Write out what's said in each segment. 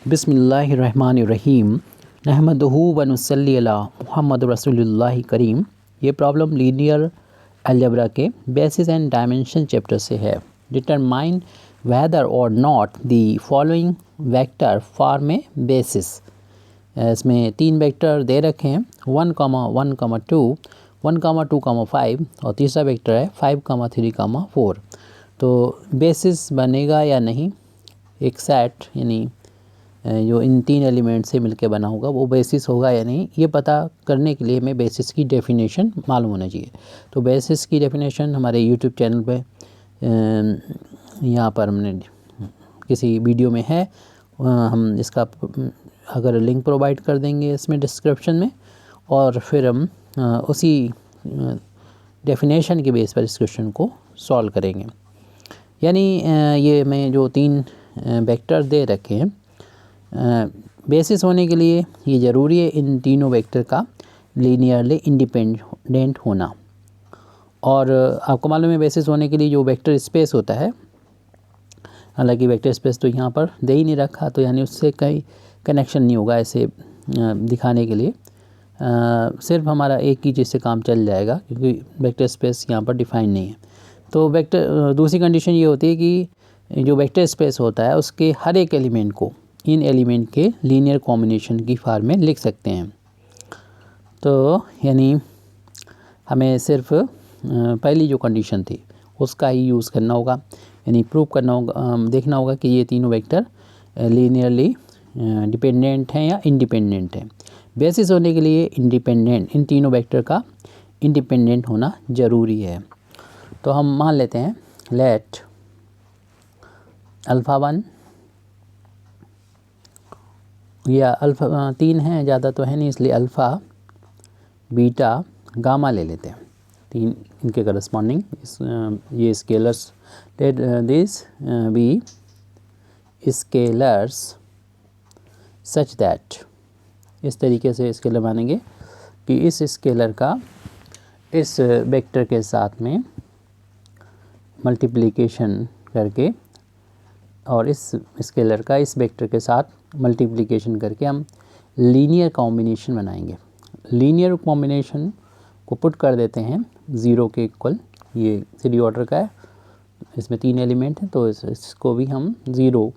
बिस्मिल्लाहिर्रहमानिर्रहीम नहमदुहु व नुसल्ली अला मुहम्मद रसूलुल्लाह करीम। ये प्रॉब्लम लीनियर अलजेब्रा के बेसिस एंड डायमेंशन चैप्टर से है। डिटरमाइन वेदर और not the following vector form A basis. इसमें 3 वेक्टर दे रखे हैं 1, 1, 2, 1, 2, 5 और तीसरा वेक्टर है 5, 3, 4। तो बेसिस बनेगा या नहीं, एक सेट यानी जो इन 3 एलिमेंट से मिलके बना होगा वो बेसिस होगा या नहीं, ये पता करने के लिए हमें बेसिस की डेफिनेशन मालूम होना चाहिए। तो बेसिस की डेफिनेशन हमारे यूट्यूब चैनल पे यहाँ पर हमने किसी वीडियो में है, हम इसका अगर लिंक प्रोवाइड कर देंगे इसमें डिस्क्रिप्शन में, और फिर हम उसी डेफिनेशन के बेस पर इस क्वेश्चन को सॉल्व करेंगे। यानी ये मैं जो 3 वेक्टर दे रखे हैं, बेसिस होने के लिए ये ज़रूरी है इन तीनों वेक्टर का लीनियरली इंडिपेंडेंट होना। और आपको मालूम है बेसिस होने के लिए जो वेक्टर स्पेस होता है, हालांकि वेक्टर स्पेस तो यहाँ पर दे ही नहीं रखा, तो यानी उससे कहीं कनेक्शन नहीं होगा ऐसे दिखाने के लिए। सिर्फ हमारा एक ही चीज़ से काम चल जाएगा क्योंकि वेक्टर स्पेस यहाँ पर डिफाइन नहीं है। तो वेक्टर दूसरी कंडीशन ये होती है कि जो वेक्टर स्पेस होता है उसके हर एक एलिमेंट को इन एलिमेंट के लीनियर कॉम्बिनेशन की फॉर्म में लिख सकते हैं। तो यानी हमें सिर्फ पहली जो कंडीशन थी उसका ही यूज़ करना होगा, यानी प्रूव करना होगा, देखना होगा कि ये तीनों वेक्टर लीनियरली डिपेंडेंट हैं या इंडिपेंडेंट हैं। बेसिस होने के लिए इंडिपेंडेंट, इन तीनों वेक्टर का इंडिपेंडेंट होना ज़रूरी है। तो हम मान लेते हैं लेट अल्फ़ा 1 या अल्फ़ा 3 है, ज़्यादा तो है नहीं, इसलिए अल्फ़ा बीटा गामा ले लेते हैं 3 इनके करस्पॉन्डिंग। ये scalars, let this be scalars such that, इस तरीके से स्केलर मानेंगे कि इस स्केलर का इस वेक्टर के साथ में मल्टीप्लिकेशन करके और इस स्केलर का इस वेक्टर के साथ मल्टीप्लिकेशन करके हम लीनियर कॉम्बिनेशन बनाएंगे। लीनियर कॉम्बिनेशन को पुट कर देते हैं 0 के इक्वल। ये 3 ऑर्डर का है, इसमें 3 एलिमेंट हैं, तो इसको भी हम 0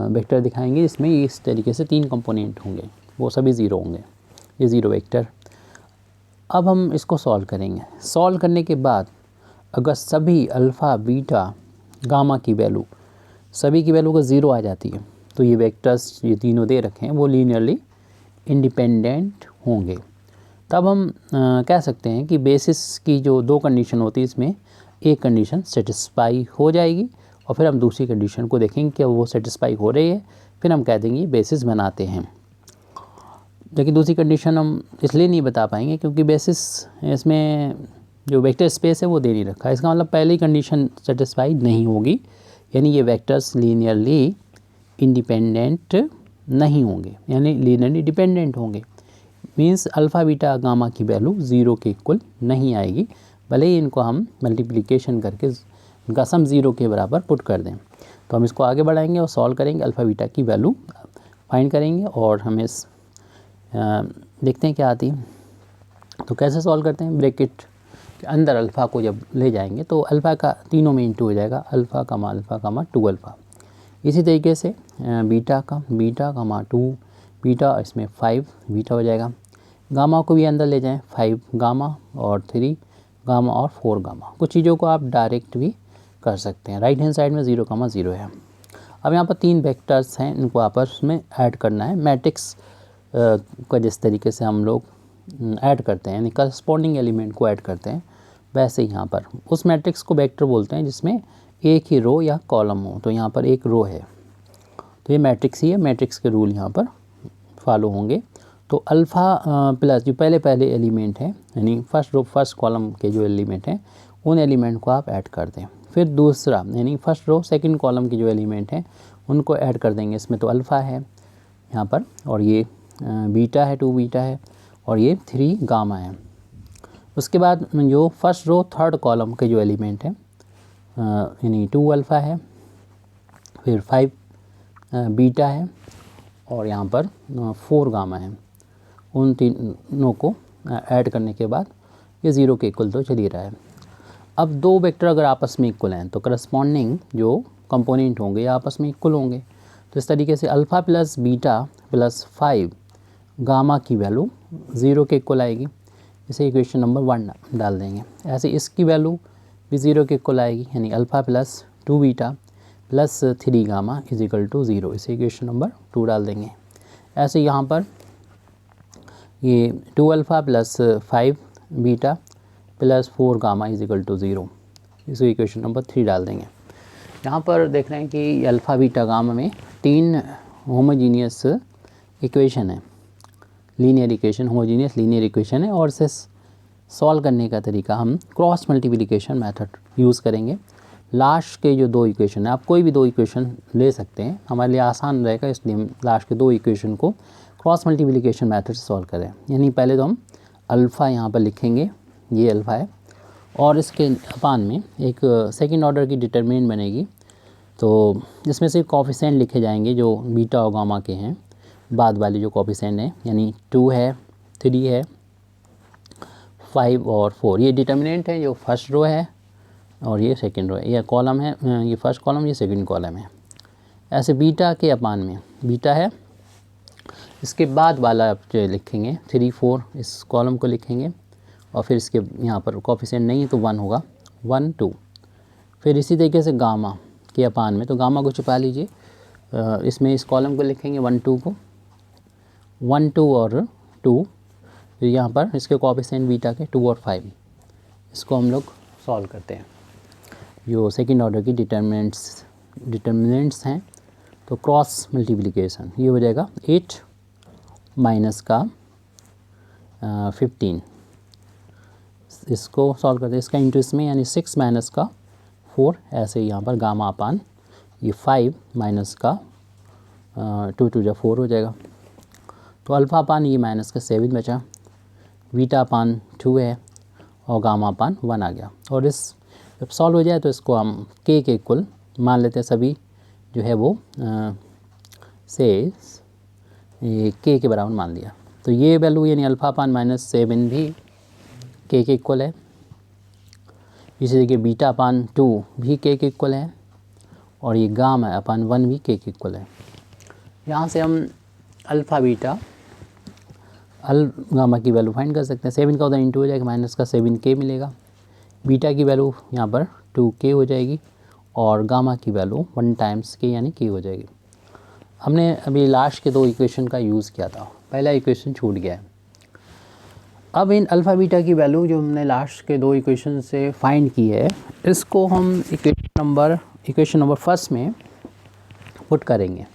वेक्टर दिखाएंगे। इसमें इस तरीके से 3 कंपोनेंट होंगे, वो सभी 0 होंगे, ये 0 वेक्टर। अब हम इसको सॉल्व करेंगे। सॉल्व करने के बाद अगर सभी अल्फ़ा बीटा गामा की वैल्यू, सभी की वैल्यू को 0 आ जाती है, तो ये वेक्टर्स ये तीनों दे रखे हैं वो लीनियरली इंडिपेंडेंट होंगे। तब हम कह सकते हैं कि बेसिस की जो 2 कंडीशन होती है, इसमें एक कंडीशन सेटिस्फाई हो जाएगी और फिर हम दूसरी कंडीशन को देखेंगे कि वो सेटिस्फाई हो रही है, फिर हम कह देंगे बेसिस बनाते हैं। लेकिन दूसरी कंडीशन हम इसलिए नहीं बता पाएंगे क्योंकि बेसिस इसमें जो वेक्टर स्पेस है वो दे नहीं रखा है। इसका मतलब पहली कंडीशन सेटिस्फाई नहीं होगी, यानी ये वेक्टर्स लीनियरली इंडिपेंडेंट नहीं होंगे, यानी लीनियरली डिपेंडेंट होंगे। मींस अल्फ़ा बीटा गामा की वैल्यू 0 के इक्वल नहीं आएगी, भले ही इनको हम मल्टीप्लिकेशन करके इनका सम 0 के बराबर पुट कर दें। तो हम इसको आगे बढ़ाएंगे और सॉल्व करेंगे, अल्फ़ा बीटा की वैल्यू फाइंड करेंगे और हमें देखते हैं क्या आती है। तो कैसे सॉल्व करते हैं, ब्रैकेट के अंदर अल्फ़ा को जब ले जाएंगे तो अल्फ़ा का तीनों में इंटू हो जाएगा, अल्फ़ा कमा 2 अल्फ़ा। इसी तरीके से बीटा का 2 बीटा, इसमें 5 बीटा हो जाएगा। गामा को भी अंदर ले जाएं, 5 गामा और 3 गामा और 4 गामा। कुछ चीज़ों को आप डायरेक्ट भी कर सकते हैं। राइट हैंड साइड में 0,0 है। अब यहाँ पर 3 वेक्टर्स हैं, इनको आपस में ऐड करना है। मैट्रिक्स का जिस तरीके से हम लोग ऐड करते हैं, यानी करस्पॉन्डिंग एलिमेंट को ऐड करते हैं, वैसे यहाँ पर उस मैट्रिक्स को वेक्टर बोलते हैं जिसमें एक ही रो या कॉलम हो। तो यहाँ पर एक रो है, तो ये मैट्रिक्स ही है, मैट्रिक्स के रूल यहाँ पर फॉलो होंगे। तो अल्फ़ा प्लस जो पहले एलिमेंट हैं, यानी फर्स्ट रो फर्स्ट कॉलम के जो एलिमेंट हैं उन एलिमेंट को आप ऐड कर दें। फिर दूसरा यानी फर्स्ट रो सेकंड कॉलम के जो एलिमेंट हैं उनको ऐड कर देंगे। इसमें तो अल्फ़ा है यहाँ पर, और ये बीटा है, 2 बीटा है, और ये 3 गामा है। उसके बाद जो फर्स्ट रो थर्ड कॉलम के जो एलिमेंट हैं, यानी 2 अल्फ़ा है, फिर 5 बीटा है, और यहाँ पर 4 गामा है। उन तीनों को ऐड करने के बाद ये 0 के इक्वल तो चल ही रहा है। अब दो वेक्टर अगर आपस में इक्वल हैं तो करस्पॉन्डिंग जो कंपोनेंट होंगे आपस में इक्वल होंगे। तो इस तरीके से alpha plus beta plus 5 gamma की वैल्यू 0 के इक्वल आएगी। इसे इक्वेशन नंबर 1 डाल देंगे। ऐसे इसकी वैल्यू भी 0 के इक्वल आएगी, यानी alpha plus 2 beta plus 3 gamma is equal to 0। इसे इक्वेशन नंबर 2 डाल देंगे। ऐसे यहाँ पर ये 2 alpha plus 5 beta plus 4 gamma is equal to 0। इसे इक्वेशन नंबर 3 डाल देंगे। यहाँ पर देख रहे हैं कि अल्फ़ा बीटा गामा में 3 होमोजीनियस इक्वेशन है, linear equation, homogeneous linear equation है। और इसे सॉल्व करने का तरीका हम क्रॉस मल्टीप्लिकेशन मेथड यूज़ करेंगे। लास्ट के जो 2 इक्वेशन है, आप कोई भी 2 इक्वेशन ले सकते हैं, हमारे लिए आसान रहेगा, इसलिए हम लास्ट के 2 इक्वेशन को क्रॉस मल्टीप्लिकेशन मेथड से सॉल्व करें। यानी पहले तो हम अल्फ़ा यहाँ पर लिखेंगे, ये अल्फ़ा है, और इसके अपान में एक सेकंड ऑर्डर की डिटरमिनेंट बनेगी। तो इसमें से कोफिशिएंट लिखे जाएंगे जो बीटा और गामा के हैं, बाद वाले जो कोफिशिएंट हैं, यानी 2 है, 3 है, 5 और 4। ये डिटरमिनेंट है, जो फर्स्ट रो है और ये सेकंड रो है, ये कॉलम है, ये फर्स्ट कॉलम, ये सेकंड कॉलम है। ऐसे बीटा के अपान में बीटा है, इसके बाद वाला आप जो लिखेंगे 3, 4 इस कॉलम को लिखेंगे, और फिर इसके यहाँ पर कोफिशिएंट नहीं है तो 1 होगा, 1, 2। फिर इसी तरीके से गामा के अपान में, तो गामा को छुपा लीजिए, इसमें इस कॉलम को लिखेंगे 1, 2 को, 1, 2 और 2। फिर यहाँ पर इसके कोफिशिएंट बीटा के 2 और 5। इसको हम लोग सॉल्व करते हैं। जो सेकंड ऑर्डर की डिटर्मिनेंट्स हैं, तो क्रॉस मल्टीप्लिकेशन ये हो जाएगा 8 माइनस का 15। इसको सॉल्व करते हैं, इसका इंटू इसमें, यानी 6 माइनस का 4। ऐसे ही यहाँ पर गामा अपान ये 5 माइनस का 2 2 जा 4 हो जाएगा। तो अल्फ़ा अपान ये माइनस का 7 बचा, बीटा अपान 2 है और गामा अपान 1 आ गया। और इस जब सॉल्व हो जाए तो इसको हम के इक्वल मान लेते हैं, सभी जो है वो से ये के बराबर मान लिया। तो ये वैल्यू यानी अल्फ़ा अपान -7 भी के इक्वल है। इसी तरीके बीटा अपान 2 भी के इक्वल है, और ये गामा अपान 1 भी के इक्वल है। यहाँ से हम अल्फ़ा बीटा गामा की वैल्यू फाइंड कर सकते हैं। 7 का उधर इंटू हो जाएगा, माइनस का 7k मिलेगा। बीटा की वैल्यू यहाँ पर 2k हो जाएगी, और गामा की वैल्यू 1 टाइम्स k यानी k हो जाएगी। हमने अभी लास्ट के 2 इक्वेशन का यूज़ किया था, पहला इक्वेशन छूट गया है। अब इन अल्फ़ा बीटा की वैल्यू जो हमने लास्ट के 2 इक्वेशन से फाइंड की है, इसको हम इक्वेशन नंबर फर्स्ट में पुट करेंगे।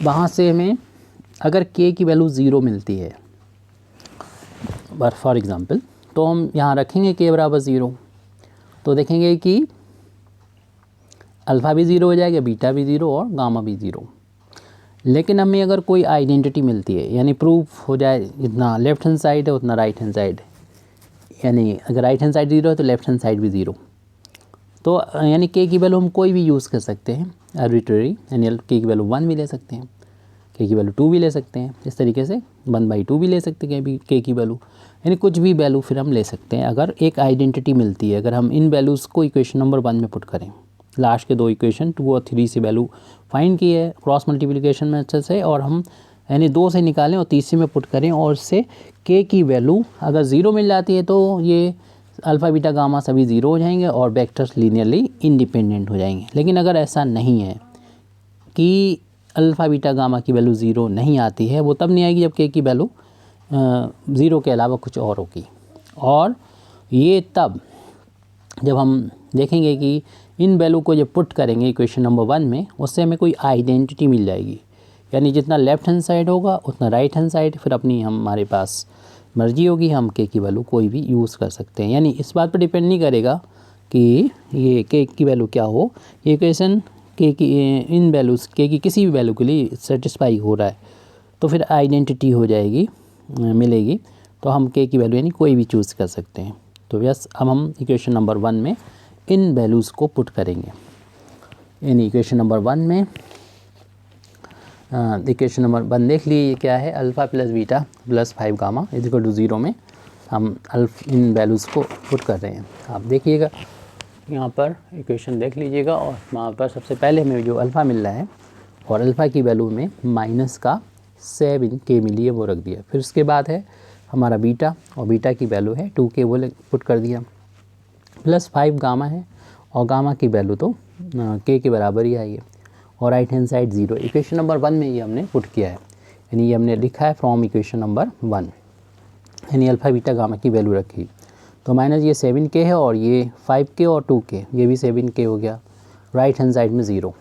वहाँ से हमें अगर k की वैल्यू 0 मिलती है फॉर एग्ज़ाम्पल, तो हम यहाँ रखेंगे k बराबर 0, तो देखेंगे कि अल्फ़ा भी 0 हो जाएगा, बीटा भी 0 और गामा भी 0। लेकिन हमें अगर कोई आइडेंटिटी मिलती है, यानी प्रूफ हो जाए जितना लेफ़्ट हैंड साइड है उतना राइट हैंड साइड, यानी अगर राइट हैंड साइड 0 है तो लेफ़्ट हैंड साइड भी 0, तो यानी k की वैल्यू हम कोई भी यूज़ कर सकते हैं आर्बिट्रेरी, यानी k की वैल्यू 1 भी ले सकते हैं, k की वैल्यू 2 भी ले सकते हैं, इस तरीके से 1/2 भी ले सकते हैं k की वैल्यू, यानी कुछ भी वैल्यू फिर हम ले सकते हैं अगर एक आइडेंटिटी मिलती है। अगर हम इन वैल्यूज़ को इक्वेशन नंबर 1 में पुट करें, लास्ट के 2 इक्वेशन 2 और 3 से वैल्यू फाइंड की है क्रॉस मल्टीप्लिकेशन मेथड से, और हम यानी 2 से निकालें और तीसरे में पुट करें, और इससे k की वैल्यू अगर 0 मिल जाती है तो ये अल्फ़ा बीटा गामा सभी 0 हो जाएंगे और वेक्टर्स लीनियरली इंडिपेंडेंट हो जाएंगे। लेकिन अगर ऐसा नहीं है कि अल्फ़ा बीटा गामा की वैल्यू 0 नहीं आती है, वो तब नहीं आएगी जब k की वैल्यू 0 के अलावा कुछ और होगी। और ये तब जब हम देखेंगे कि इन वैल्यू को जब पुट करेंगे इक्वेशन नंबर 1 में, उससे हमें कोई आइडेंटिटी मिल जाएगी, यानी जितना लेफ़्ट हैंड साइड होगा उतना राइट हैंड साइड, फिर अपनी हमारे पास मर्जी होगी, हम k की वैल्यू कोई भी यूज़ कर सकते हैं। यानी इस बात पर डिपेंड नहीं करेगा कि ये k की वैल्यू क्या हो, ये इक्वेशन k की इन वैल्यूज़ k की किसी भी वैल्यू के लिए सेटिस्फाई हो रहा है तो फिर आइडेंटिटी हो जाएगी, मिलेगी, तो हम k की वैल्यू यानी कोई भी चूज़ कर सकते हैं। तो यस, अब हम इक्वेशन नंबर 1 में इन वैल्यूज़ को पुट करेंगे। यानी इक्वेशन नंबर 1 में इक्वेशन नंबर 1 देख लीजिए, ये क्या है, alpha plus beta plus 5 gamma is equal to 0 में हम इन वैल्यूज़ को पुट कर रहे हैं। आप देखिएगा यहाँ पर इक्वेशन देख लीजिएगा, और वहाँ पर सबसे पहले हमें जो अल्फ़ा मिल रहा है और अल्फ़ा की वैल्यू में माइनस का 7k मिली है, वो रख दिया। फिर उसके बाद है हमारा बीटा, और बीटा की वैल्यू है 2k, वो पुट कर दिया। प्लस 5 गामा है, और गामा की वैल्यू तो k के बराबर ही आई है, और right hand side 0। Equation number 1 में ये हमने पुट किया है, यानी ये हमने लिखा है फ्रॉम इक्वेशन नंबर 1, यानी अल्फ़ा बीटा गामा की वैल्यू रखी। तो माइनस ये 7k है, और ये 5k और 2k, ये भी 7k हो गया, राइट हैंड साइड में 0।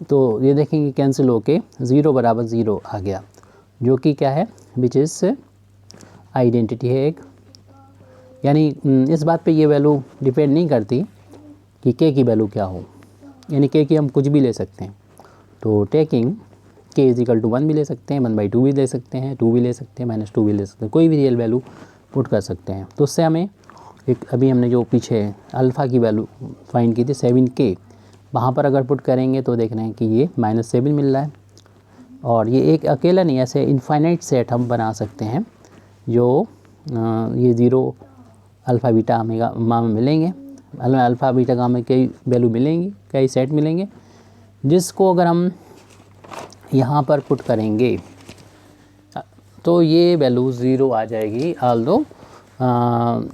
तो ये देखेंगे कैंसिल होके 0 बराबर 0 आ गया, जो कि क्या है, विच इज़ आइडेंटिटी है एक। यानी इस बात पे ये वैल्यू डिपेंड नहीं करती कि k की वैल्यू क्या हो, यानी k की हम कुछ भी ले सकते हैं। तो taking k is equal to 1 भी ले सकते हैं, 1/2 भी ले सकते हैं, 2 भी ले सकते हैं, -2 भी ले सकते हैं, कोई भी रियल वैल्यू पुट कर सकते हैं। तो उससे हमें एक अभी हमने जो पीछे अल्फ़ा की वैल्यू फाइंड की थी 7k, वहाँ पर अगर पुट करेंगे तो देख रहे हैं कि ये -7 मिल रहा है। और ये एक अकेला नहीं, ऐसे इनफाइनाइट सेट हम बना सकते हैं, जो ये 0 अल्फ़ा बीटा ओमेगा में मिलेंगे, अल्फ़ा बीटा गामा कई वैल्यू मिलेंगी, कई सेट मिलेंगे, जिसको अगर हम यहाँ पर पुट करेंगे तो ये वैल्यू 0 आ जाएगी। ऑल्दो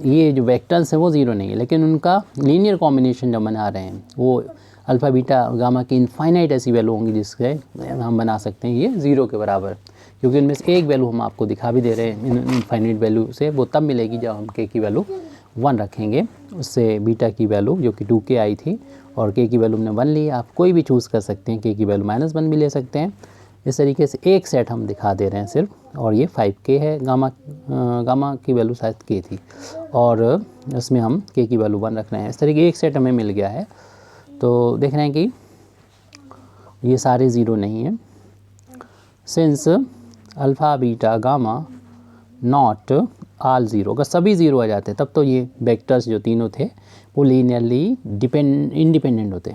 ये जो वेक्टर्स हैं वो 0 नहीं है, लेकिन उनका लीनियर कॉम्बिनेशन जब बना रहे हैं वो अल्फ़ा बीटा गामा की इनफाइनाइट ऐसी वैल्यू होंगी जिससे हम बना सकते हैं ये 0 के बराबर, क्योंकि उनमें से एक वैल्यू हम आपको दिखा भी दे रहे हैं इनफाइनाइट वैल्यू से, वो तब मिलेगी जब हम k की वैल्यू 1 रखेंगे। उससे बीटा की वैल्यू जो कि 2k आई थी, और k की वैल्यू हमने 1 ली। आप कोई भी चूज़ कर सकते हैं, k की वैल्यू -1 भी ले सकते हैं। इस तरीके से एक सेट हम दिखा दे रहे हैं सिर्फ, और ये 5k है, गामा की वैल्यू शायद k थी, और इसमें हम k की वैल्यू 1 रख रहे हैं। इस तरीके एक सेट हमें मिल गया है। तो देख रहे हैं कि ये सारे 0 नहीं हैं, since alpha beta gamma not all 0। अगर सभी 0 आ जाते तब तो ये वेक्टर्स जो तीनों थे वो लीनियरली इंडिपेंडेंट होते,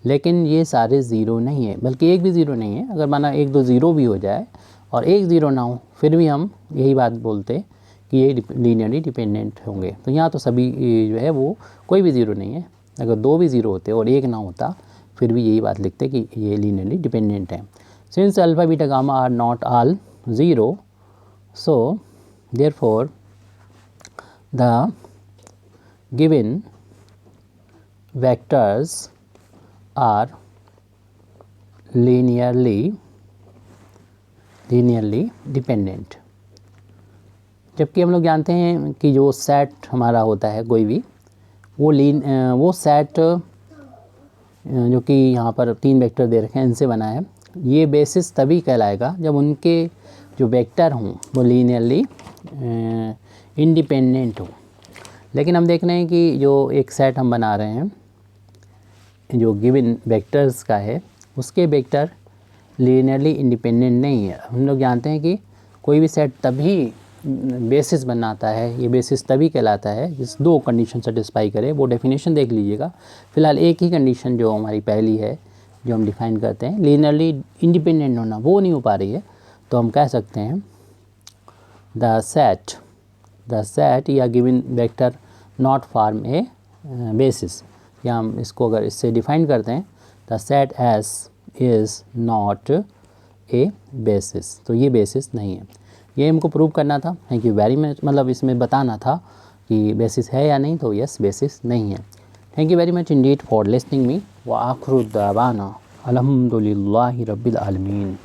लेकिन ये सारे 0 नहीं है, बल्कि एक भी 0 नहीं है। अगर माना 1-2 0 भी हो जाए और एक 0 ना हो, फिर भी हम यही बात बोलते कि ये लीनियरली डिपेंडेंट होंगे। तो यहाँ तो सभी जो है वो कोई भी 0 नहीं है। अगर 2 भी 0 होते और एक ना होता, फिर भी यही बात लिखते कि ये लीनियरली डिपेंडेंट है। Since alpha beta gamma are not all 0, so therefore the given vectors are linearly dependent। जबकि हम लोग जानते हैं कि जो सेट हमारा होता है कोई भी, वो सेट जो कि यहाँ पर 3 वेक्टर दे रखे हैं इनसे बना है, ये बेसिस तभी कहलाएगा जब उनके जो वेक्टर हों वो लीनियरली इंडिपेंडेंट हो। लेकिन हम देख रहे हैं कि जो एक सेट हम बना रहे हैं जो गिवन वेक्टर्स का है, उसके वेक्टर लीनियरली इंडिपेंडेंट नहीं है। हम लोग जानते हैं कि कोई भी सेट तभी बेसिस बनाता है, ये बेसिस तभी कहलाता है जिस 2 कंडीशन सेटिस्फाई करे। वो डेफिनेशन देख लीजिएगा। फ़िलहाल एक ही कंडीशन जो हमारी पहली है जो हम डिफ़ाइन करते हैं, लीनियरली इंडिपेंडेंट होना, वो नहीं हो पा रही है। तो हम कह सकते हैं द सेट या given vector not form A basis, या हम इसको अगर इससे डिफ़ाइन करते हैं the set S is not a basis, तो ये बेसिस नहीं है। ये हमको प्रूव करना था। थैंक यू वेरी मच, मतलब इसमें बताना था कि बेसिस है या नहीं, तो यस बेसिस नहीं है। Thank you very much Indeed for listening me. व आखिर दावाना अल्हम्दुलिल्लाहि रब्बिल आलमीन।